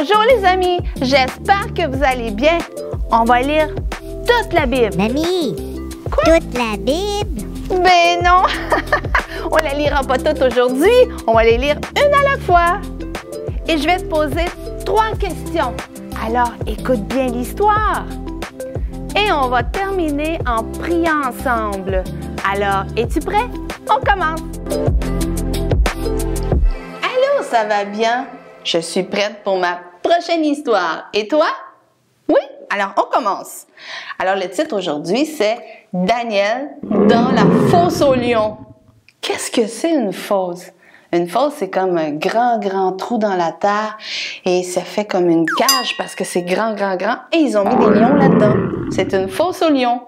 Bonjour les amis, j'espère que vous allez bien. On va lire toute la Bible. Mamie, toute la Bible? Ben non, on la lira pas toute aujourd'hui, on va les lire une à la fois. Et je vais te poser 3 questions. Alors écoute bien l'histoire. Et on va terminer en priant ensemble. Alors, es-tu prêt? On commence. Allô, ça va bien? Je suis prête pour ma prochaine histoire. Et toi? Oui? Alors, on commence. Alors, le titre aujourd'hui, c'est Daniel dans la fosse aux lions. Qu'est-ce que c'est une fosse? Une fosse, c'est comme un grand trou dans la terre et ça fait comme une cage parce que c'est grand et ils ont mis des lions là-dedans. C'est une fosse aux lions.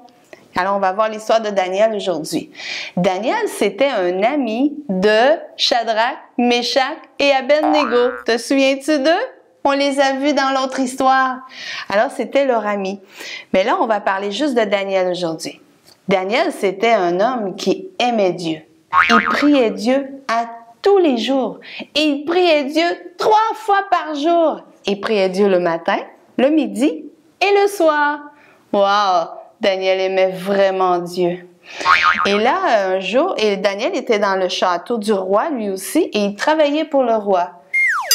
Alors, on va voir l'histoire de Daniel aujourd'hui. Daniel, c'était un ami de Shadrach, Meshach et Abednego. Te souviens-tu d'eux? On les a vus dans l'autre histoire. Alors, c'était leur ami. Mais là, on va parler juste de Daniel aujourd'hui. Daniel, c'était un homme qui aimait Dieu. Il priait Dieu à tous les jours. Et il priait Dieu 3 fois par jour. Il priait Dieu le matin, le midi et le soir. Wow! Daniel aimait vraiment Dieu. Et là, un jour, Daniel était dans le château du roi, lui aussi, et il travaillait pour le roi.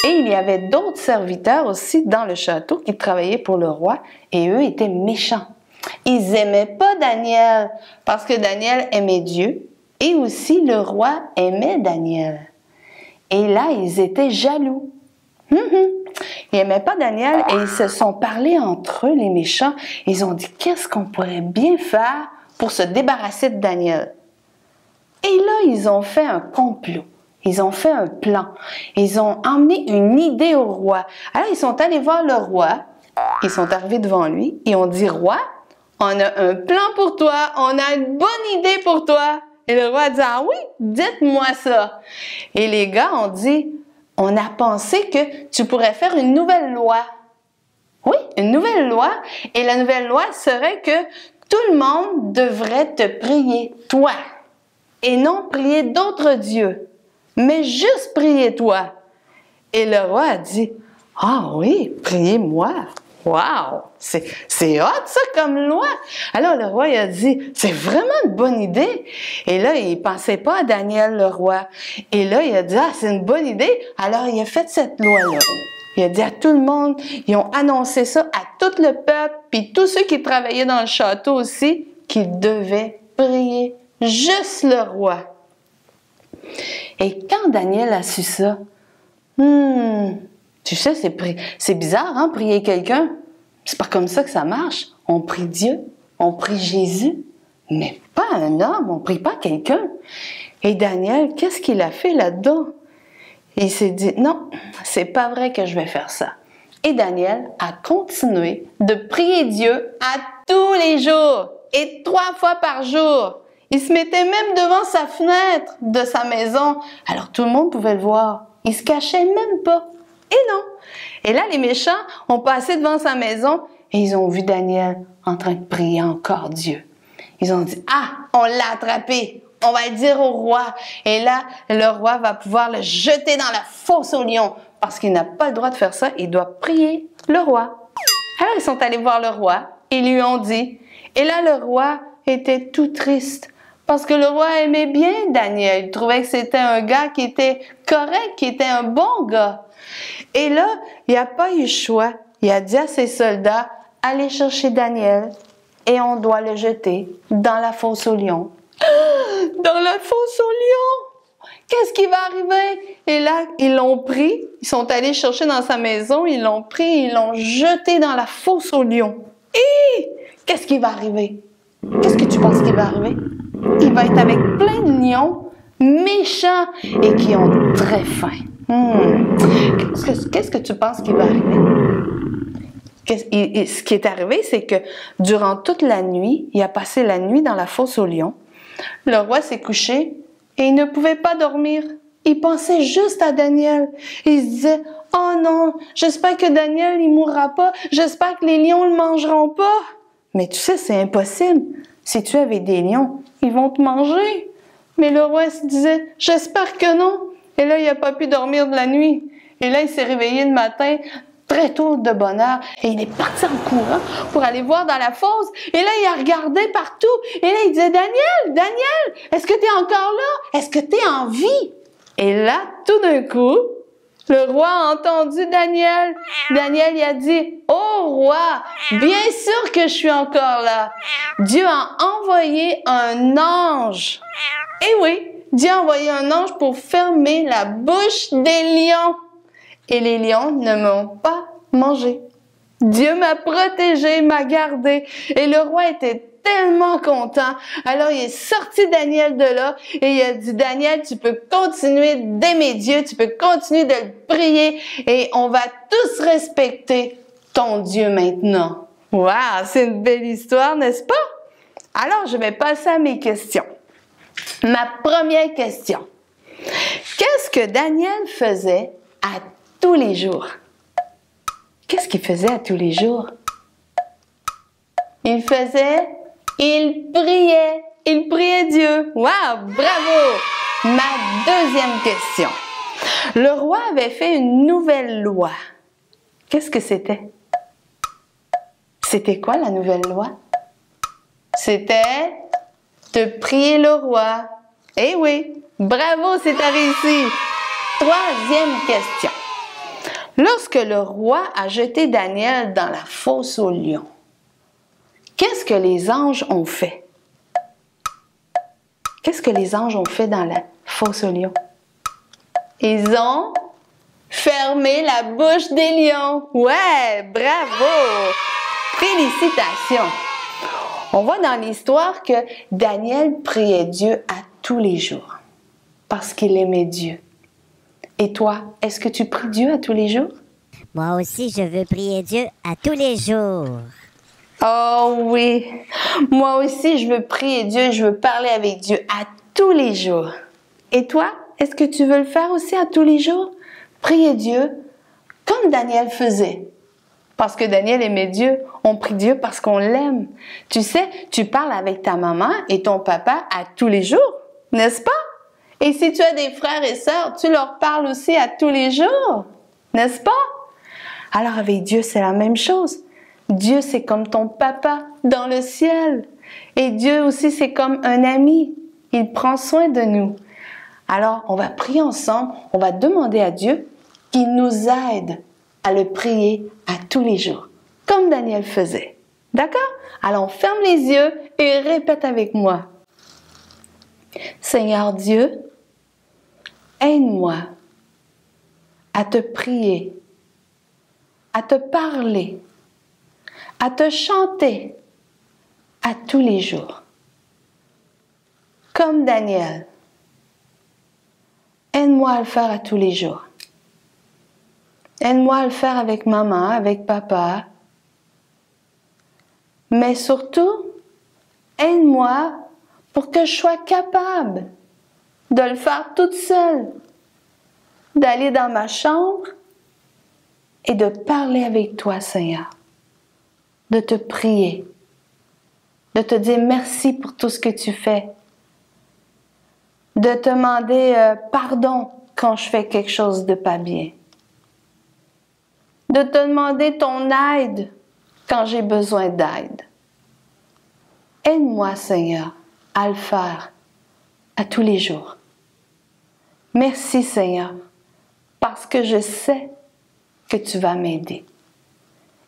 Et il y avait d'autres serviteurs aussi dans le château qui travaillaient pour le roi, et eux étaient méchants. Ils n'aimaient pas Daniel, parce que Daniel aimait Dieu, et aussi le roi aimait Daniel. Et là, ils étaient jaloux. Ils n'aimaient pas Daniel et ils se sont parlé entre eux, les méchants. Ils ont dit, qu'est-ce qu'on pourrait bien faire pour se débarrasser de Daniel? Et là, ils ont fait un complot. Ils ont fait un plan. Ils ont emmené une idée au roi. Alors, ils sont allés voir le roi. Ils sont arrivés devant lui et ont dit, roi, on a un plan pour toi. On a une bonne idée pour toi. Et le roi a dit, ah oui, dites-moi ça. Et les gars ont dit, on a pensé que tu pourrais faire une nouvelle loi. Oui, une nouvelle loi. Et la nouvelle loi serait que tout le monde devrait te prier, toi. Et non prier d'autres dieux. Mais juste prier toi. Et le roi a dit, ah oui, priez-moi. Wow! C'est hot ça comme loi! Alors le roi il a dit, c'est vraiment une bonne idée! Et là, il pensait pas à Daniel le roi. Et là, il a dit, ah, c'est une bonne idée! Alors il a fait cette loi-là. Il a dit à tout le monde, ils ont annoncé ça à tout le peuple, puis tous ceux qui travaillaient dans le château aussi, qu'ils devaient prier juste le roi. Et quand Daniel a su ça, tu sais, c'est bizarre, hein, prier quelqu'un. C'est pas comme ça que ça marche. On prie Dieu, on prie Jésus, mais pas un homme, on prie pas quelqu'un. Et Daniel, qu'est-ce qu'il a fait là-dedans? Il s'est dit, non, c'est pas vrai que je vais faire ça. Et Daniel a continué de prier Dieu à tous les jours et 3 fois par jour. Il se mettait même devant sa fenêtre de sa maison. Alors tout le monde pouvait le voir. Il se cachait même pas. Et non. Et là, les méchants ont passé devant sa maison et ils ont vu Daniel en train de prier encore Dieu. Ils ont dit, ah, on l'a attrapé. On va le dire au roi. Et là, le roi va pouvoir le jeter dans la fosse aux lions parce qu'il n'a pas le droit de faire ça. Il doit prier le roi. Alors, ils sont allés voir le roi et lui ont dit. Et là, le roi était tout triste. Parce que le roi aimait bien Daniel. Il trouvait que c'était un gars qui était correct, qui était un bon gars. Et là, il n'a pas eu le choix. Il a dit à ses soldats, allez chercher Daniel et on doit le jeter dans la fosse aux lions. Dans la fosse aux lions! Qu'est-ce qui va arriver? Et là, ils l'ont pris, ils sont allés chercher dans sa maison, ils l'ont pris, ils l'ont jeté dans la fosse aux lions. Et qu'est-ce qui va arriver? Qu'est-ce que tu penses qui va arriver? Il va être avec plein de lions méchants et qui ont très faim. Qu'est-ce que tu penses qui va arriver? Ce qui est arrivé, c'est que durant toute la nuit, il a passé la nuit dans la fosse aux lions. Le roi s'est couché et il ne pouvait pas dormir. Il pensait juste à Daniel. Il se disait, oh non, j'espère que Daniel, il mourra pas. J'espère que les lions le mangeront pas. Mais tu sais, c'est impossible. Si tu avais des lions, ils vont te manger. Mais le roi se disait, j'espère que non. Et là, il n'a pas pu dormir de la nuit. Et là, il s'est réveillé le matin très tôt de bonne heure et il est parti en courant pour aller voir dans la fosse. Et là, il a regardé partout. Et là, il disait, Daniel, est-ce que tu es encore là? Est-ce que tu es en vie? Et là, tout d'un coup, le roi a entendu Daniel. Daniel, il a dit, oh roi, bien sûr que je suis encore là. Dieu a envoyé un ange. Et oui, Dieu a envoyé un ange pour fermer la bouche des lions. Et les lions ne m'ont pas mangé. Dieu m'a protégé, m'a gardé. Et le roi était tellement content. Alors, il est sorti Daniel de là et il a dit, Daniel, tu peux continuer d'aimer Dieu, tu peux continuer de le prier et on va tous respecter ton Dieu maintenant. Wow, c'est une belle histoire, n'est-ce pas? Alors, je vais passer à mes questions. Ma première question. Qu'est-ce que Daniel faisait à tous les jours? Qu'est-ce qu'il faisait à tous les jours? Il priait Dieu. Wow, bravo! Ma deuxième question. Le roi avait fait une nouvelle loi. Qu'est-ce que c'était? C'était quoi la nouvelle loi? C'était de prier le roi. Eh oui, bravo, c'est réussi. Troisième question. Lorsque le roi a jeté Daniel dans la fosse aux lions, qu'est-ce que les anges ont fait? Qu'est-ce que les anges ont fait dans la fosse aux lions? Ils ont fermé la bouche des lions. Ouais, bravo! Félicitations! On voit dans l'histoire que Daniel priait Dieu à tous les jours parce qu'il aimait Dieu. Et toi, est-ce que tu pries Dieu à tous les jours? Moi aussi, je veux prier Dieu à tous les jours. Oh oui, moi aussi, je veux prier Dieu, je veux parler avec Dieu à tous les jours. Et toi, est-ce que tu veux le faire aussi à tous les jours? Prier Dieu comme Daniel faisait. Parce que Daniel aimait Dieu, on prie Dieu parce qu'on l'aime. Tu sais, tu parles avec ta maman et ton papa à tous les jours, n'est-ce pas? Et si tu as des frères et sœurs, tu leur parles aussi à tous les jours, n'est-ce pas? Alors avec Dieu, c'est la même chose. Dieu, c'est comme ton papa dans le ciel. Et Dieu aussi, c'est comme un ami. Il prend soin de nous. Alors, on va prier ensemble, on va demander à Dieu qu'il nous aide à le prier à tous les jours, comme Daniel faisait. D'accord? Alors, on ferme les yeux et répète avec moi. Seigneur Dieu, aide-moi à te prier, à te parler, à te chanter à tous les jours. Comme Daniel, aide-moi à le faire à tous les jours. Aide-moi à le faire avec maman, avec papa. Mais surtout, aide-moi pour que je sois capable de le faire toute seule, d'aller dans ma chambre et de parler avec toi, Seigneur, de te prier, de te dire merci pour tout ce que tu fais, de te demander pardon quand je fais quelque chose de pas bien, de te demander ton aide quand j'ai besoin d'aide. Aide-moi, Seigneur, à le faire à tous les jours. Merci, Seigneur, parce que je sais que tu vas m'aider.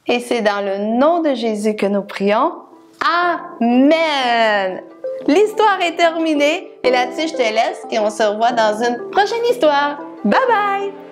Et c'est dans le nom de Jésus que nous prions. Amen! L'histoire est terminée et là-dessus, je te laisse et on se revoit dans une prochaine histoire. Bye bye!